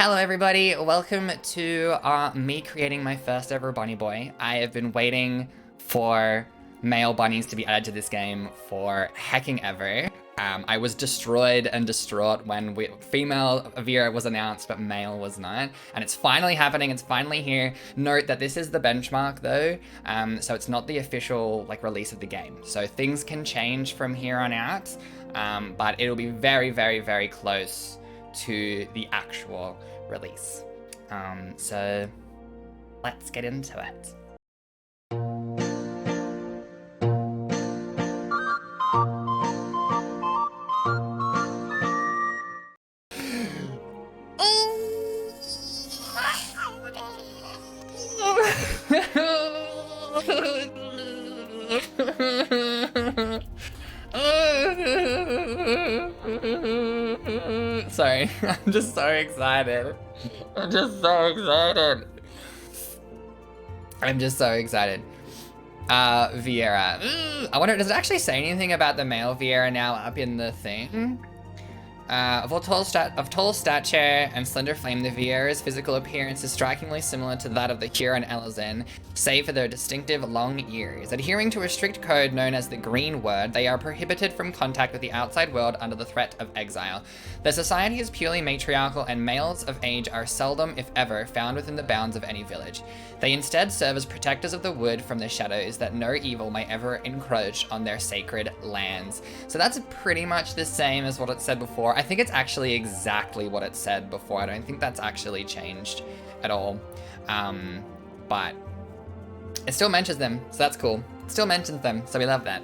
Hello everybody, welcome to me creating my first ever bunny boy. I have been waiting for male bunnies to be added to this game for hecking ever. I was destroyed and distraught when female Viera was announced, but male was not. And it's finally happening, it's finally here. Note that this is the benchmark though, so it's not the official release of the game. So things can change from here on out, but it'll be very, very, very close to the actual release. So let's get into it. Sorry, I'm just so excited. I'm just so excited. Viera. I wonder, does it actually say anything about the male Viera now up in the thing? Of tall stature and slender frame, the Viera's physical appearance is strikingly similar to that of the Huron and Elizin, save for their distinctive long ears. Adhering to a strict code known as the Green Word, they are prohibited from contact with the outside world under the threat of exile. Their society is purely matriarchal, and males of age are seldom, if ever, found within the bounds of any village. They instead serve as protectors of the wood from the shadows, that no evil may ever encroach on their sacred lands. So that's pretty much the same as what it said before. I think it's actually exactly what it said before. I don't think that's actually changed at all. But it still mentions them, so that's cool. It still mentions them, so we love that.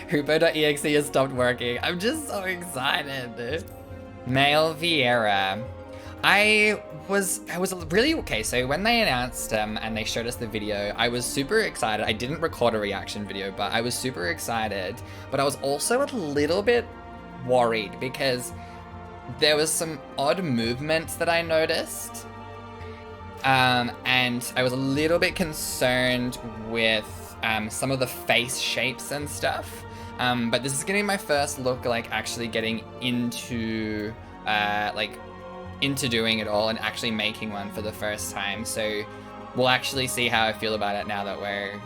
hupo.exe has stopped working. I'm just so excited. Male Viera. I was really okay. So when they announced and they showed us the video, I was super excited. I didn't record a reaction video, but I was super excited. But I was also a little bit worried because there was some odd movements that I noticed. And I was a little bit concerned with some of the face shapes and stuff. But this is gonna be my first look actually getting into into doing it all and actually making one for the first time. So we'll actually see how I feel about it now that we're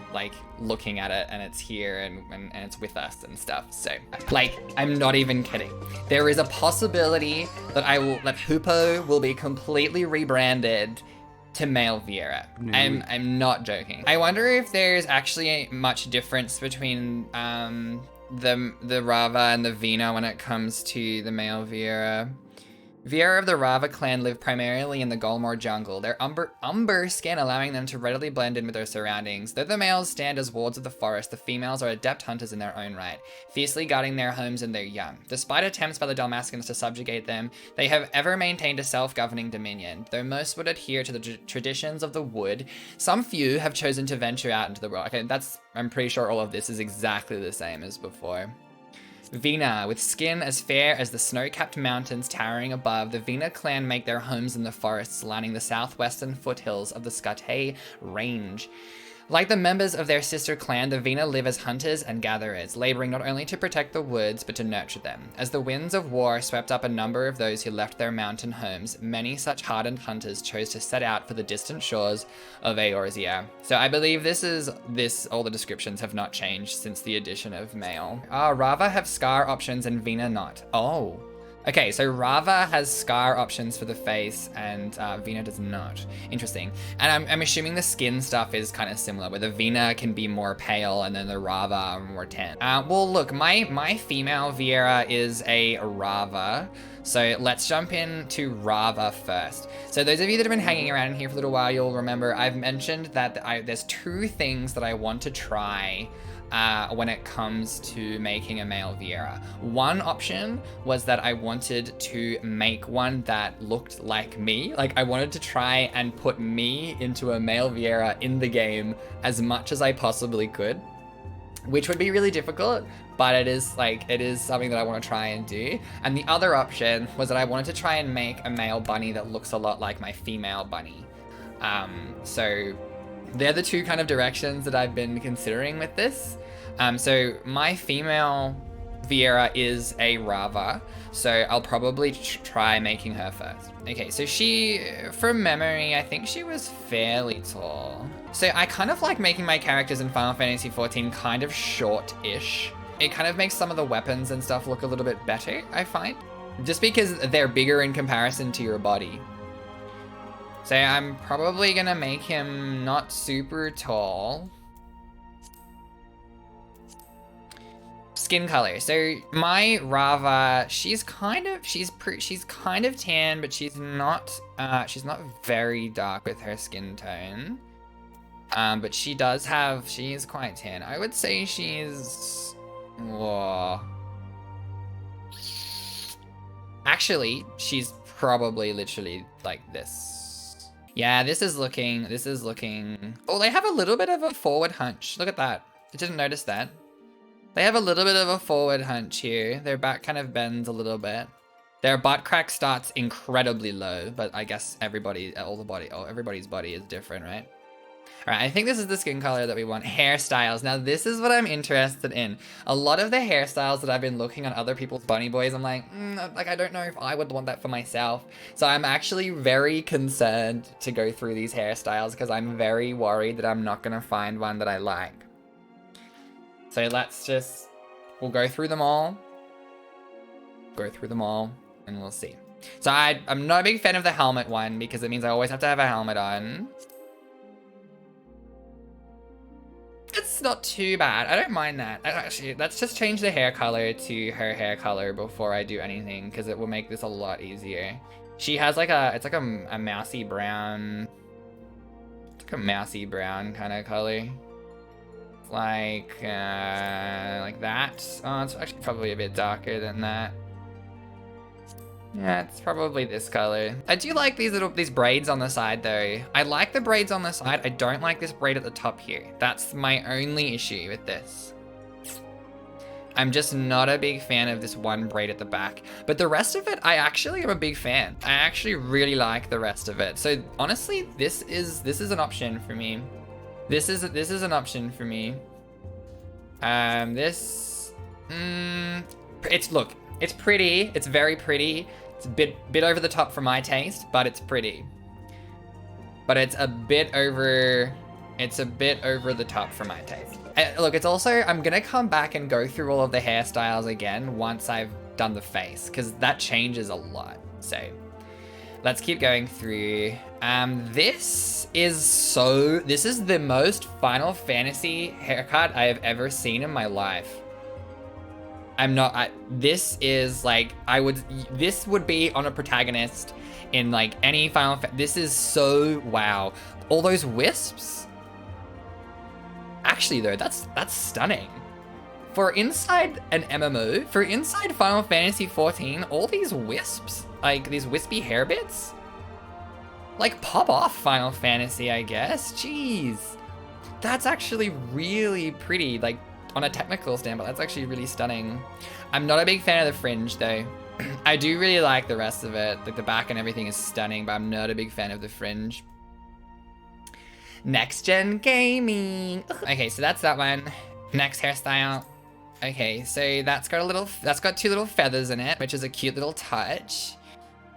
looking at it and it's here and it's with us and stuff. So I'm not even kidding. There is a possibility that hupo will be completely rebranded to male Viera. I'm not joking. I wonder if there's actually much difference between the Rava and the Vena when it comes to the male Viera. Viera of the Rava clan live primarily in the Golmore jungle, their umber skin allowing them to readily blend in with their surroundings. Though the males stand as wards of the forest, the females are adept hunters in their own right, fiercely guarding their homes and their young. Despite attempts by the Dalmatians to subjugate them, they have ever maintained a self-governing dominion. Though most would adhere to the traditions of the wood, some few have chosen to venture out into the world. Okay, I'm pretty sure all of this is exactly the same as before. Vena, with skin as fair as the snow-capped mountains towering above, the Vena clan make their homes in the forests lining the southwestern foothills of the Scotay Range. Like the members of their sister clan, the Vena live as hunters and gatherers, laboring not only to protect the woods, but to nurture them. As the winds of war swept up a number of those who left their mountain homes, many such hardened hunters chose to set out for the distant shores of Eorzea. So I believe all the descriptions have not changed since the addition of male. Rava have scar options and Vena not. Oh. Okay, so Rava has scar options for the face and Vena does not. Interesting. And I'm assuming the skin stuff is kind of similar, where the Vena can be more pale and then the Rava are more tan. Well, look, my female Viera is a Rava. So let's jump into Rava first. So those of you that have been hanging around in here for a little while, you'll remember I've mentioned that there's two things that I want to try when it comes to making a male Viera. One option was that I wanted to make one that looked like me. I wanted to try and put me into a male Viera in the game as much as I possibly could, which would be really difficult, but it is something that I want to try and do. And the other option was that I wanted to try and make a male bunny that looks a lot like my female bunny. So they're the two kind of directions that I've been considering with this. So my female Viera is a Rava, so I'll probably try making her first. Okay, so she, from memory, I think she was fairly tall. So I kind of like making my characters in Final Fantasy XIV kind of short-ish. It kind of makes some of the weapons and stuff look a little bit better, I find. Just because they're bigger in comparison to your body. So I'm probably gonna make him not super tall. Skin color. So my Rava, she's kind of tan, but she's not very dark with her skin tone. But she is quite tan. I would say she's, whoa. Actually, she's probably literally like this. Yeah, this is looking, oh, they have a little bit of a forward hunch. Look at that. I didn't notice that. They have a little bit of a forward hunch here. Their back kind of bends a little bit. Their butt crack starts incredibly low, but I guess everybody's body is different, right? All right, I think this is the skin color that we want. Hairstyles. Now, this is what I'm interested in. A lot of the hairstyles that I've been looking on other people's bunny boys, I'm like, I don't know if I would want that for myself. So I'm actually very concerned to go through these hairstyles because I'm very worried that I'm not gonna find one that I like. So we'll go through them all. And we'll see. So I'm not a big fan of the helmet one because it means I always have to have a helmet on. It's not too bad. I don't mind that. Actually, let's just change the hair color to her hair color before I do anything because it will make this a lot easier. She has like it's like a mousy brown. It's like a mousy brown kind of color. Like that. Oh, it's actually probably a bit darker than that. Yeah, it's probably this color. I do like these braids on the side though. I like the braids on the side. I don't like this braid at the top here. That's my only issue with this. I'm just not a big fan of this one braid at the back. But the rest of it, I actually am a big fan. I actually really like the rest of it. So honestly, this is an option for me. This is an option for me. It's pretty. It's very pretty. It's a bit over the top for my taste, but it's pretty. But it's a bit over the top for my taste. Look, it's also, I'm gonna come back and go through all of the hairstyles again once I've done the face, because that changes a lot. So let's keep going through. This is the most Final Fantasy haircut I have ever seen in my life. This would be on a protagonist in like any this is so wow. All those wisps. Actually though, that's stunning. For inside an MMO, for inside Final Fantasy XIV, all these wisps, like these wispy hair bits, like pop off Final Fantasy, I guess. Jeez. That's actually really pretty, like on a technical standpoint, that's actually really stunning. I'm not a big fan of the fringe though. I do really like the rest of it. Like the back and everything is stunning, but I'm not a big fan of the fringe. Next gen gaming. Okay, so that's that one. Next hairstyle. Okay, so that's got two little feathers in it, which is a cute little touch.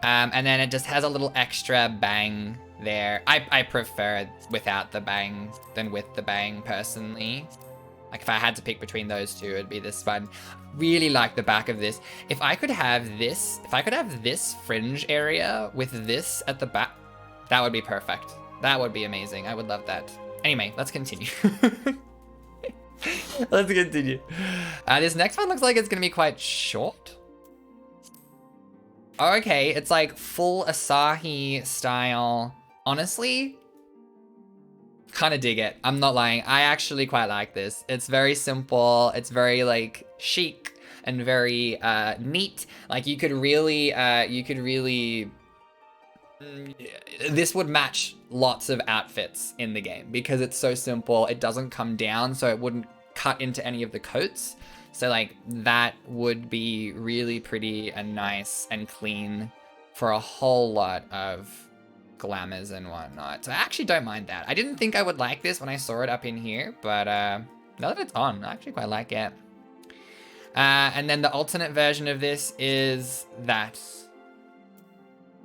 And then it just has a little extra bang there. I prefer without the bang than with the bang personally. Like if I had to pick between those two, it'd be this one. Really like the back of this. If I could have this fringe area with this at the back, that would be perfect. That would be amazing. I would love that. Anyway, let's continue. Let's continue. This next one looks like it's gonna be quite short. Okay, it's like full Asahi style. Honestly, kind of dig it. I'm not lying. I actually quite like this. It's very simple. It's very like chic and very neat. Like you could really, this would match lots of outfits in the game because it's so simple. It doesn't come down, so it wouldn't cut into any of the coats. So like that would be really pretty and nice and clean for a whole lot of glamours and whatnot. So I actually don't mind that. I didn't think I would like this when I saw it up in here, but now that it's on, I actually quite like it. And then the alternate version of this is that.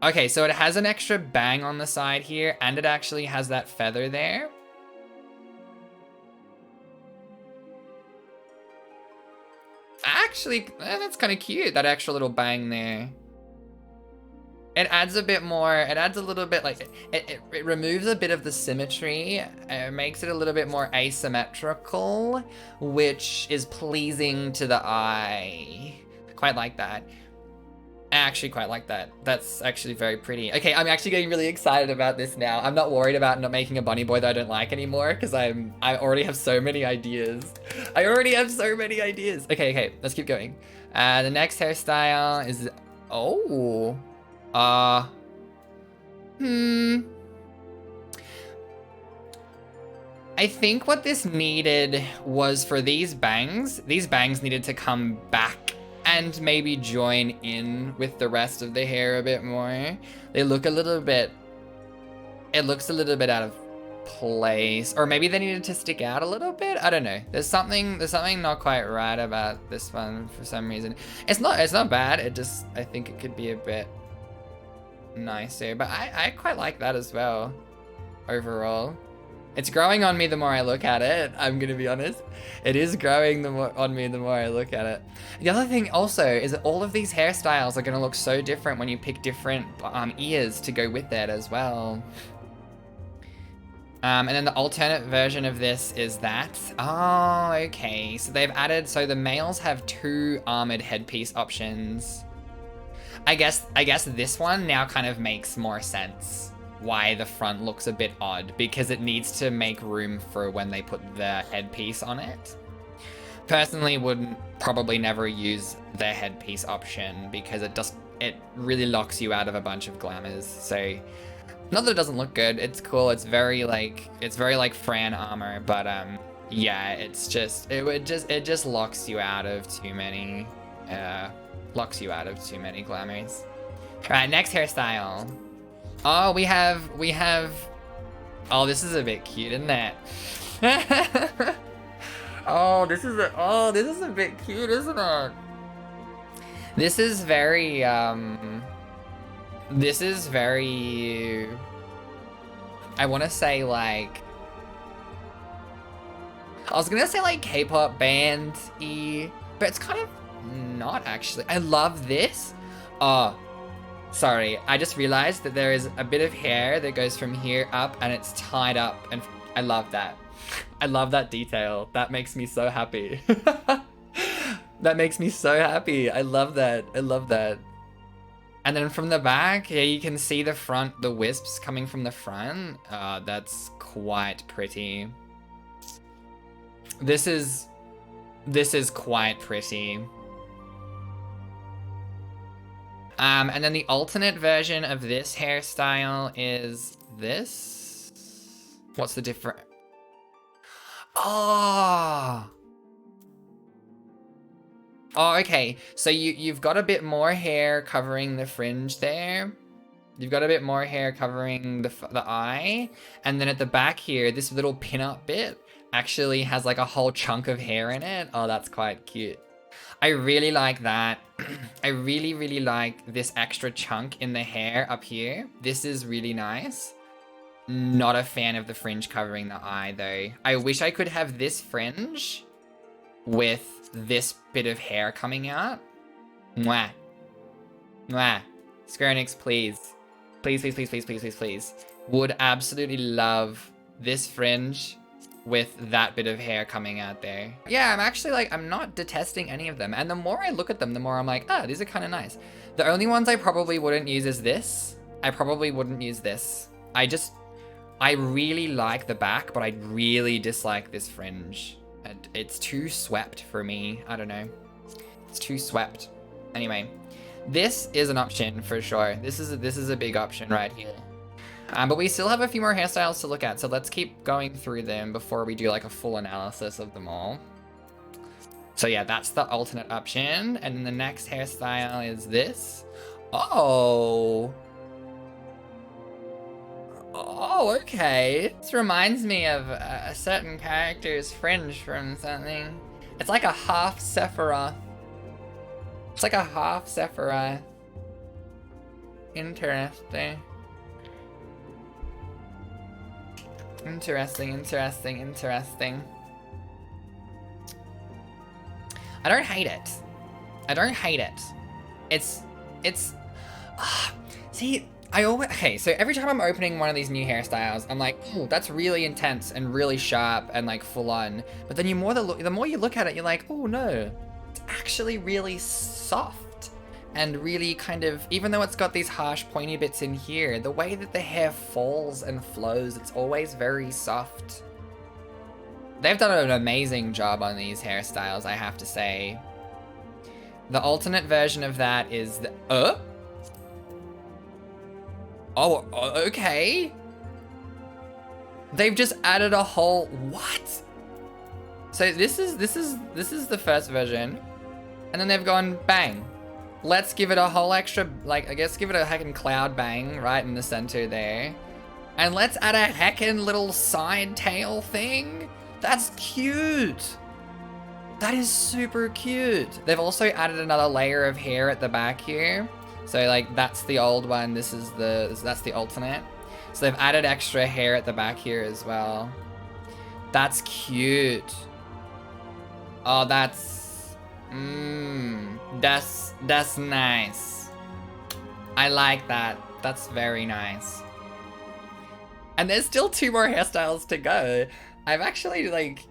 Okay, so it has an extra bang on the side here, and it actually has that feather there. Actually, that's kind of cute, that extra little bang there. It adds a bit more, it adds a little bit, like, it removes a bit of the symmetry. It makes it a little bit more asymmetrical, which is pleasing to the eye. Quite like that. I actually quite like that. That's actually very pretty. Okay, I'm actually getting really excited about this now. I'm not worried about not making a bunny boy that I don't like anymore, because I already have so many ideas. I already have so many ideas. Okay, let's keep going. The next hairstyle is, oh. I think what this needed was for these bangs needed to come back and maybe join in with the rest of the hair a bit more. They look a little bit, it looks a little bit out of place, or maybe they needed to stick out a little bit. I don't know. There's something not quite right about this one for some reason. It's not bad. It just, I think it could be a bit nicer, but I quite like that as well overall. It's growing on me the more I look at it, I'm gonna be honest. It is growing on me the more I look at it. The other thing also is that all of these hairstyles are gonna look so different when you pick different ears to go with it as well. And then the alternate version of this is that. Oh, okay. So they've added, so the males have 2 armored headpiece options. I guess this one now kind of makes more sense why the front looks a bit odd, because it needs to make room for when they put the headpiece on it. Personally, would probably never use the headpiece option because it really locks you out of a bunch of glamours. So, not that it doesn't look good, it's cool, it's very like Fran armor, but yeah, it just locks you out of too many glamours. Alright, next hairstyle. Oh, we have, oh, this is a bit cute, isn't it? This is a bit cute, isn't it? This is very, I want to say like, I was gonna say like K-pop band-y, but it's kind of not actually. I love this. Oh, sorry, I just realized that there is a bit of hair that goes from here up and it's tied up, and I love that. I love that detail. That makes me so happy. That makes me so happy. I love that. I love that. And then from the back, yeah, you can see the wisps coming from the front. That's quite pretty. This is quite pretty. And then the alternate version of this hairstyle is this. What's the difference? Oh, okay. So you've got a bit more hair covering the fringe there. You've got a bit more hair covering the eye. And then at the back here, this little pin-up bit actually has like a whole chunk of hair in it. Oh, that's quite cute. I really like that. I really, really like this extra chunk in the hair up here. This is really nice. Not a fan of the fringe covering the eye though. I wish I could have this fringe with this bit of hair coming out. Mwah. Mwah. Square Enix, please. Please, please, please, please, please, please, please. Would absolutely love this fringe with that bit of hair coming out there. Yeah, I'm actually like, I'm not detesting any of them. And the more I look at them, the more I'm like, oh, these are kind of nice. The only ones I probably wouldn't use is this. I probably wouldn't use this. I really like the back, but I really dislike this fringe. It's too swept for me. I don't know. It's too swept. Anyway, this is an option for sure. This is a big option right here. But we still have a few more hairstyles to look at, so let's keep going through them before we do like a full analysis of them all. So yeah, that's the alternate option. And then the next hairstyle is this. Oh, okay. This reminds me of a certain character's fringe from something. It's like a half Sephiroth It's like a half Sephiroth. Interesting. Interesting, interesting, interesting. I don't hate it. I don't hate it. It's, see, okay, so every time I'm opening one of these new hairstyles, I'm like, ooh, that's really intense and really sharp and like full on. But then the more you look at it, you're like, oh no, it's actually really soft and really kind of, even though it's got these harsh pointy bits in here, the way that the hair falls and flows, it's always very soft. They've done an amazing job on these hairstyles, I have to say. The alternate version of that is the, oh, okay. They've just added a whole, what? So this is the first version, and then they've gone bang. Let's give it a whole extra, like, I guess give it a heckin' cloud bang right in the center there. And let's add a heckin' little side tail thing. That's cute. That is super cute. They've also added another layer of hair at the back here. So like, that's the old one, that's the alternate. So they've added extra hair at the back here as well. That's cute. Oh, that's nice. I like that. That's very nice. And there's still 2 more hairstyles to go. I'm actually like,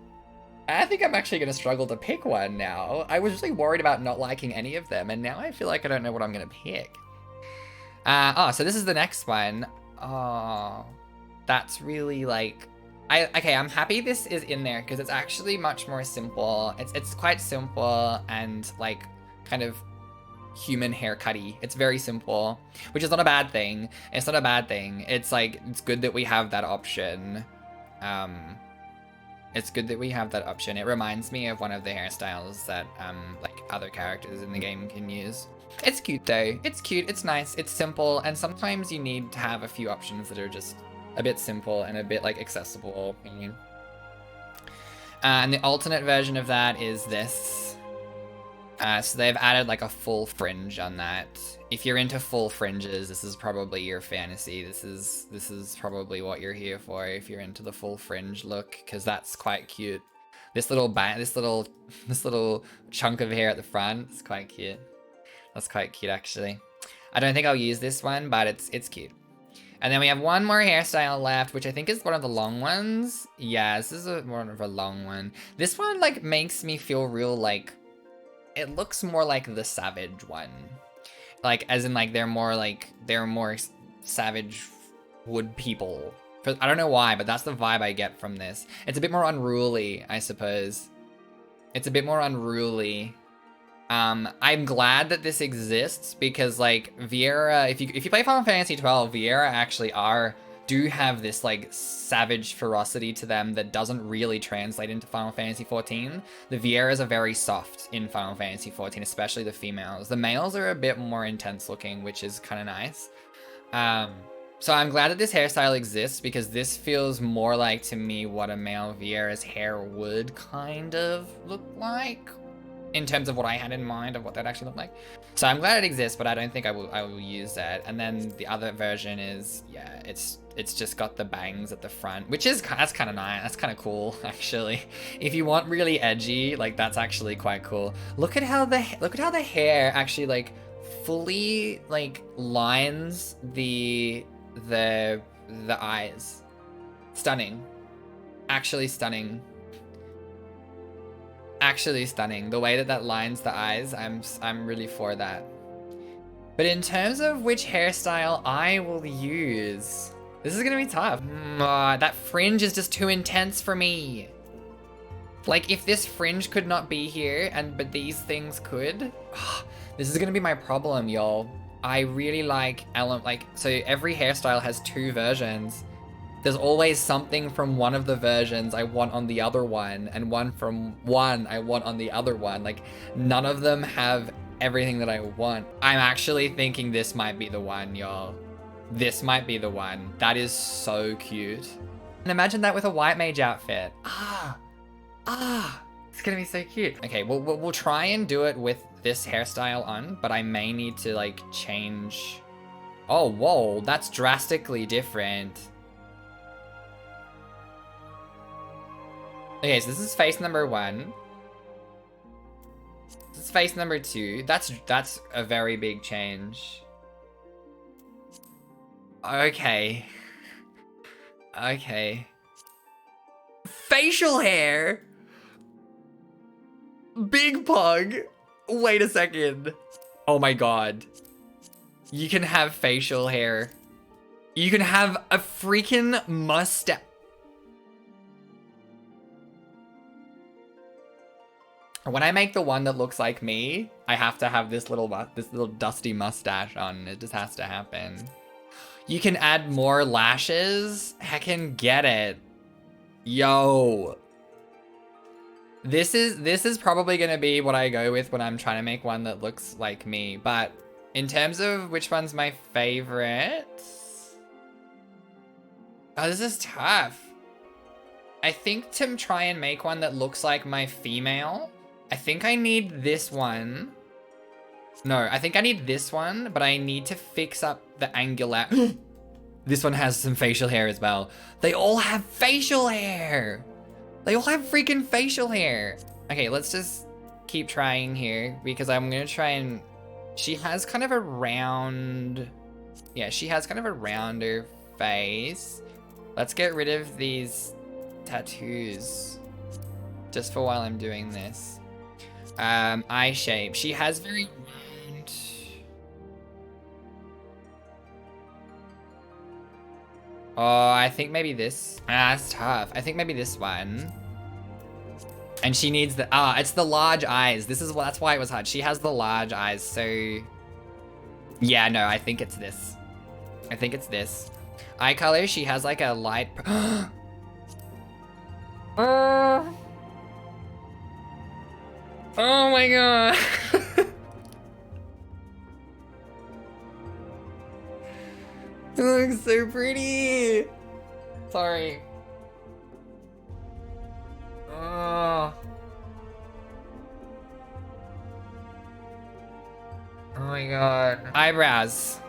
I think I'm actually gonna struggle to pick one now. I was really worried about not liking any of them, and now I feel like I don't know what I'm gonna pick. Oh, so this is the next one. Oh, that's really like, okay, I'm happy this is in there because it's actually much more simple. It's quite simple and like kind of human haircutty. It's very simple, which is not a bad thing. It's not a bad thing. It's like, it's good that we have that option. It's good that we have that option. It reminds me of one of the hairstyles that like other characters in the game can use. It's cute though. It's cute, it's nice, it's simple, and sometimes you need to have a few options that are just a bit simple and a bit like accessible. And the alternate version of that is this. So they've added like a full fringe on that. If you're into full fringes, this is probably your fantasy. This is probably what you're here for if you're into the full fringe look, because that's quite cute. This little chunk of hair at the front is quite cute. That's quite cute actually. I don't think I'll use this one, but it's cute. And then we have one more hairstyle left, which I think is one of the long ones. Yeah, this is one of a long one. This one like makes me feel real like, it looks more like the Savage one. Like, as in like, they're more savage wood people. I don't know why, but that's the vibe I get from this. It's a bit more unruly, I suppose. It's a bit more unruly. I'm glad that this exists because like Viera, if you play Final Fantasy XII, Viera actually do have this like savage ferocity to them that doesn't really translate into Final Fantasy XIV. The Vieras are very soft in Final Fantasy XIV, especially the females. The males are a bit more intense looking, which is kind of nice. So I'm glad that this hairstyle exists because this feels more like to me what a male Viera's hair would kind of look like, in terms of what I had in mind of what that actually looked like. So I'm glad it exists, but I don't think I will use that. And then the other version is, yeah, it's just got the bangs at the front, which is, that's kind of nice. That's kind of cool, actually. If you want really edgy, like that's actually quite cool. Look at how the hair actually like fully like lines the eyes. Stunning. Actually stunning. Actually stunning. The way that lines the eyes, I'm really for that. But in terms of which hairstyle I will use, this is gonna be tough. That fringe is just too intense for me. Like if this fringe could not be here, but these things could, this is gonna be my problem, y'all. I really like so every hairstyle has 2 versions. There's always something from one of the versions I want on the other one, and one from one I want on the other one. Like, none of them have everything that I want. I'm actually thinking this might be the one, y'all. This might be the one. That is so cute. And imagine that with a white mage outfit. It's gonna be so cute. Okay, we'll try and do it with this hairstyle on, but I may need to like change. Oh, whoa, that's drastically different. Okay, so this is face number 1. This is face number 2. That's a very big change. Okay. Okay. Facial hair! Big pug! Wait a second. Oh my god. You can have facial hair. You can have a freaking mustache. When I make the one that looks like me, I have to have this little dusty mustache on. It just has to happen. You can add more lashes. Heckin' get it. Yo. This is probably gonna be what I go with when I'm trying to make one that looks like me. But in terms of which one's my favorite, oh, this is tough. I think to try and make one that looks like my female, I think I need this one. No, I think I need this one, but I need to fix up the angular. This one has some facial hair as well. They all have facial hair. They all have freaking facial hair. Okay, let's just keep trying here because I'm gonna try and, she has kind of a round, yeah, she has kind of a rounder face. Let's get rid of these tattoos just for while I'm doing this. Eye shape. She has very round. Oh, I think maybe this. That's tough. I think maybe this one. And she needs the, it's the large eyes. That's why it was hard. She has the large eyes, so. Yeah, no, I think it's this. I think it's this. Eye color, she has like a light. Oh my god. It looks so pretty. Sorry. Oh. Oh my god. Eyebrows.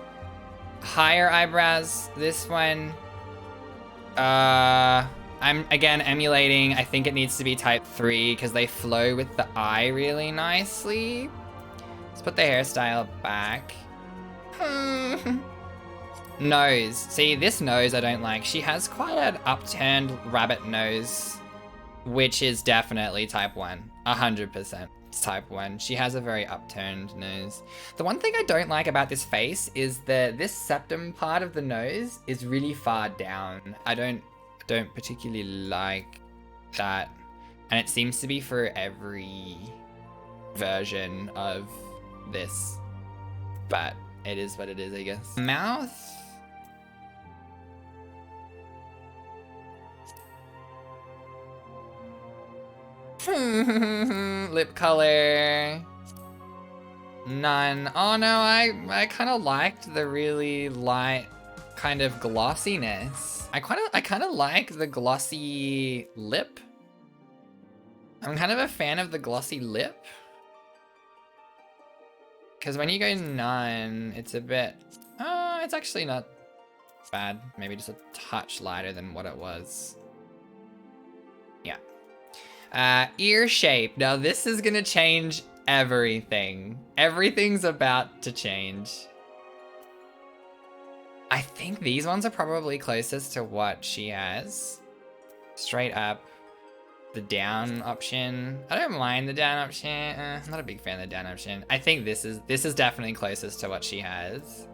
Higher eyebrows. This one. I'm again emulating. I think it needs to be type 3 because they flow with the eye really nicely. Let's put the hairstyle back. Nose. See, this nose I don't like. She has quite an upturned rabbit nose, which is definitely type 1. 100%. It's type 1. She has a very upturned nose. The one thing I don't like about this face is that this septum part of the nose is really far down. I don't particularly like that, and it seems to be for every version of this, but it is what it is, I guess. Mouth. Lip color. None. Oh no, I kind of liked the really light kind of glossiness. I kind of like the glossy lip. I'm kind of a fan of the glossy lip. Because when you go none, it's a bit, it's actually not bad. Maybe just a touch lighter than what it was. Yeah. Ear shape. Now this is gonna change everything. Everything's about to change. I think these ones are probably closest to what she has. Straight up. The down option. I don't mind the down option. I'm not a big fan of the down option. I think this is definitely closest to what she has.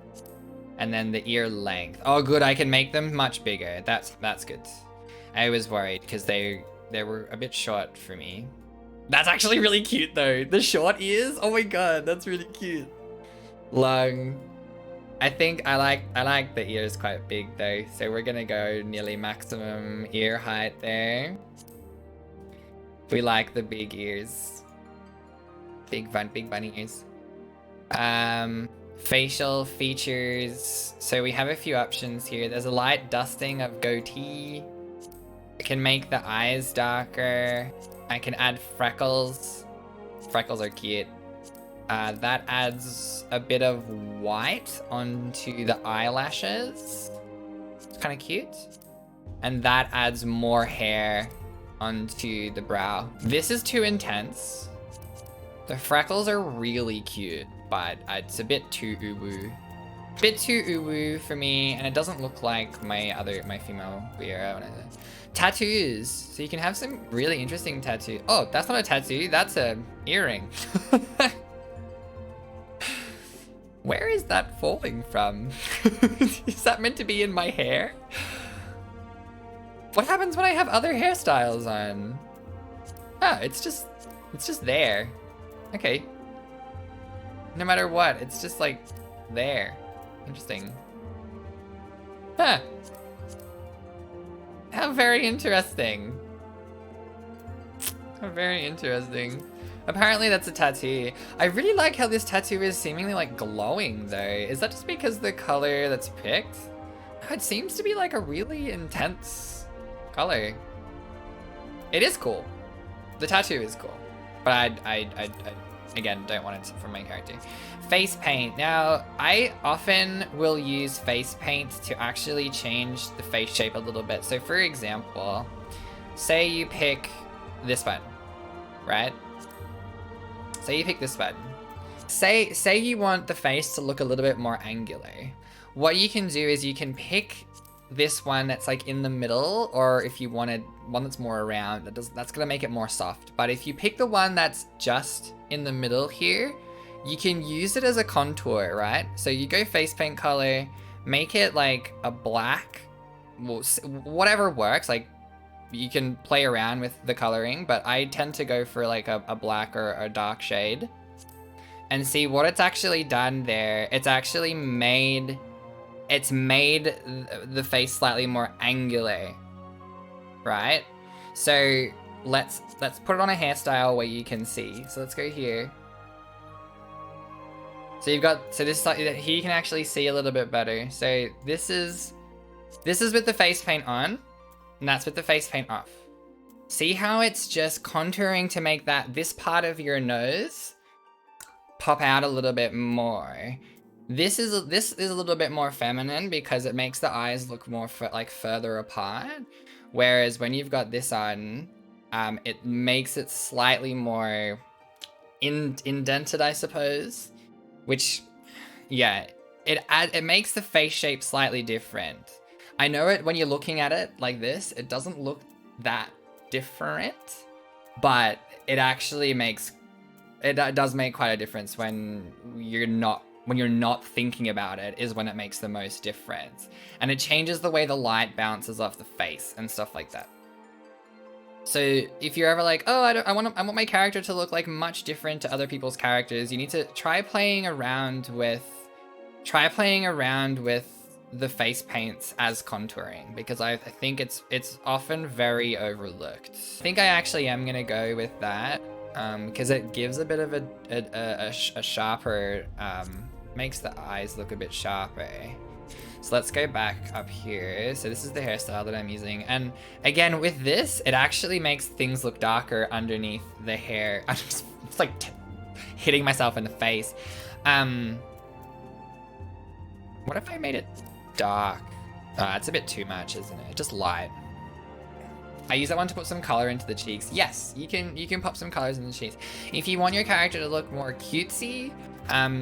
And then the ear length. Oh good, I can make them much bigger. That's good. I was worried because they were a bit short for me. That's actually really cute though. The short ears. Oh my god, that's really cute. Lung. I think I like the ears quite big though, so we're gonna go nearly maximum ear height there. We like the big ears. Big bunny ears. Facial features. So we have a few options here. There's a light dusting of goatee. I can make the eyes darker. I can add freckles. Freckles are cute. That adds a bit of white onto the eyelashes. It's kind of cute. And that adds more hair onto the brow. This is too intense. The freckles are really cute, but it's a bit too uwu. Bit too uwu for me, and it doesn't look like my female Viera. Tattoos. So you can have some really interesting tattoos. Oh, that's not a tattoo, that's a earring. Where is that falling from? Is that meant to be in my hair? What happens when I have other hairstyles on? Oh, it's just there. Okay. No matter what, it's just like there. Interesting. Huh. How very interesting. How very interesting. Apparently that's a tattoo. I really like how this tattoo is seemingly like glowing though. Is that just because the color that's picked? It seems to be like a really intense color. It is cool. The tattoo is cool. But I again, don't want it from my character. Face paint. Now, I often will use face paint to actually change the face shape a little bit. So for example, say you pick this button, right? Say you pick this button. Say you want the face to look a little bit more angular. What you can do is you can pick this one that's like in the middle, or if you wanted one that's more round, that's gonna make it more soft. But if you pick the one that's just in the middle here, you can use it as a contour, right? So you go face paint color, make it like a black, well, whatever works. Like you can play around with the coloring, but I tend to go for like a black or a dark shade. And see what it's actually done there. It's actually made the face slightly more angular, right? So let's put it on a hairstyle where you can see. So let's go here. So you've got, so this here you can actually see a little bit better. So this is with the face paint on, and that's with the face paint off. See how it's just contouring to make this part of your nose pop out a little bit more. This is a little bit more feminine because it makes the eyes look more further apart. Whereas when you've got this on, it makes it slightly more indented, I suppose. Which, yeah, it makes the face shape slightly different. I know it when you're looking at it like this, it doesn't look that different, but it actually does make quite a difference when you're not thinking about it, is when it makes the most difference. And it changes the way the light bounces off the face and stuff like that. So if you're ever like, oh, I want my character to look like much different to other people's characters, you need to try playing around with the face paints as contouring, because I think it's often very overlooked. I think I actually am gonna go with that because it gives a bit of a sharper, makes the eyes look a bit sharper. So let's go back up here. So this is the hairstyle that I'm using. And again, with this, it actually makes things look darker underneath the hair. I'm just like hitting myself in the face. What if I made it dark? It's a bit too much, isn't it? Just light. I use that one to put some color into the cheeks. Yes, you can pop some colors in the cheeks. If you want your character to look more cutesy,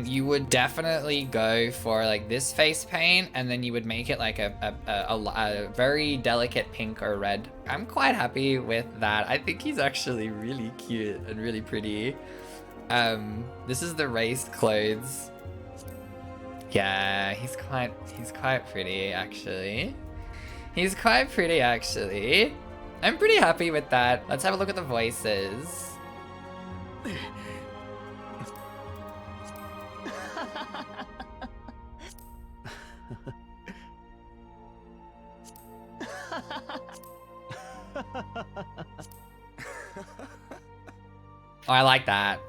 you would definitely go for like this face paint, and then you would make it like a very delicate pink or red. I'm quite happy with that. I think he's actually really cute and really pretty. This is the raised clothes. Yeah, he's quite pretty actually. He's quite pretty actually. I'm pretty happy with that. Let's have a look at the voices. Oh, I like that.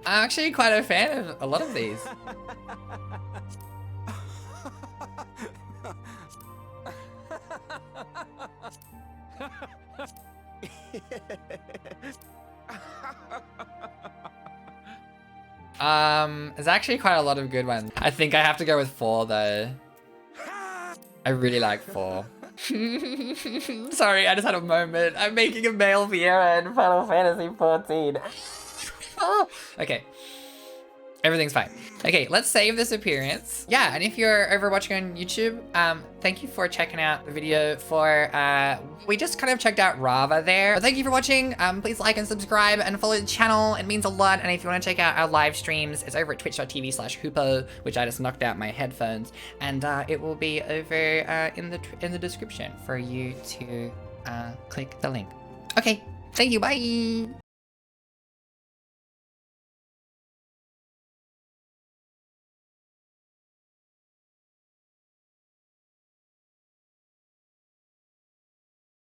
I'm actually quite a fan of a lot of these. There's actually quite a lot of good ones. I think I have to go with 4 though. I really like 4. Sorry, I just had a moment. I'm making a male Viera in Final Fantasy 14. Okay. Everything's fine. Okay, let's save this appearance. Yeah, and if you're over watching on YouTube, thank you for checking out the video for, we just kind of checked out Rava there. But thank you for watching. Please like and subscribe and follow the channel. It means a lot. And if you want to check out our live streams, it's over at twitch.tv/hupo, which I just knocked out my headphones. And it will be over in the description for you to click the link. Okay, thank you, bye.